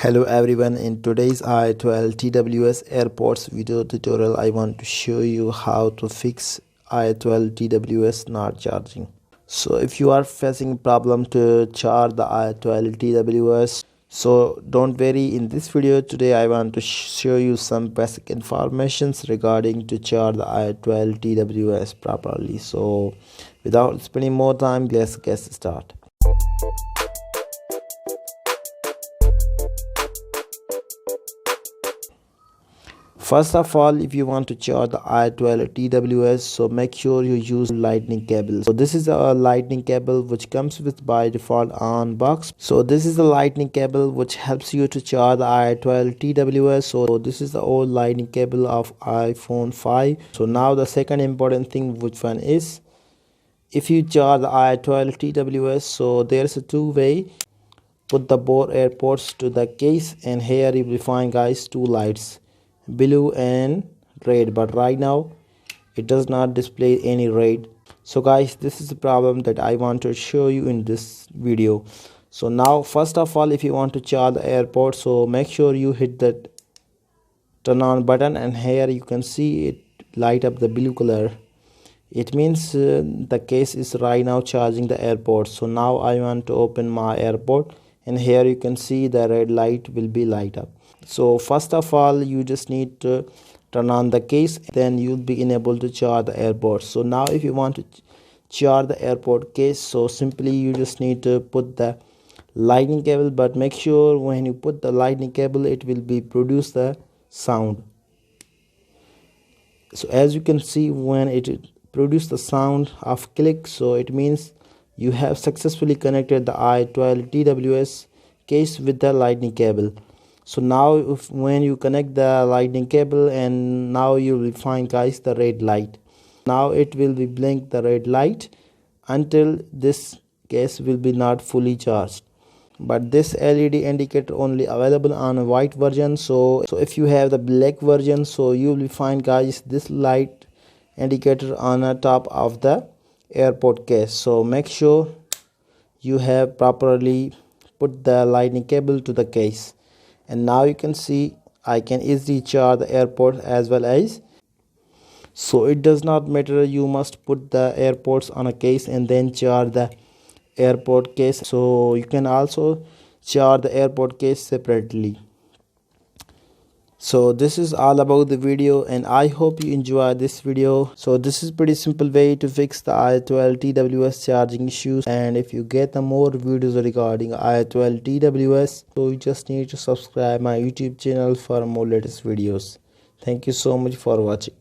Hello everyone, in today's i12 TWS airports video tutorial I want to show you how to fix i12 TWS not charging. So if you are facing problem to charge the i12 TWS, so don't worry, in this video today I want to show you some basic informations regarding to charge the i12 TWS properly. So without spending more time, let's get started. First of all, if you want to charge the i12 TWS, so make sure you use lightning cable. So this is a lightning cable which comes with by default on box. So this is the lightning cable which helps you to charge the i12 TWS. So this is the old lightning cable of iPhone 5. So now the second important thing, which one is, if you charge the i12 TWS, so there's a two-way. Put the both AirPods to the case, and here you will find guys two lights, blue and red, but right now it does not display any red. So guys, this is the problem that I want to show you in this video. So now first of all, if you want to charge the AirPods, so make sure you hit that turn on button, and here you can see it light up the blue color. It means the case is right now charging the AirPods. So now I want to open my AirPod, and here you can see the red light will be light up. So first of all, you just need to turn on the case, then you'll be enabled to charge the AirPods. So now if you want to charge the AirPod case, so simply you just need to put the lightning cable, but make sure when you put the lightning cable, it will be produce the sound. So as you can see, when it produce the sound of click, so it means you have successfully connected the i12 TWS case with the lightning cable. So now when you connect the lightning cable, and now you will find guys the red light. Now it will be blink the red light until this case will be not fully charged. But this LED indicator only available on a white version. So if you have the black version, so you will find guys this light indicator on the top of the AirPod case. So make sure you have properly put the lightning cable to the case, and now you can see I can easily charge the AirPods as well as. So it does not matter, you must put the AirPods on a case and then charge the AirPod case. So you can also charge the AirPod case separately. So this is all about the video, and I hope you enjoy this video. So this is pretty simple way to fix the i12 TWS charging issues, and if you get the more videos regarding i12 TWS, so you just need to subscribe my YouTube channel for more latest videos. Thank you so much for watching.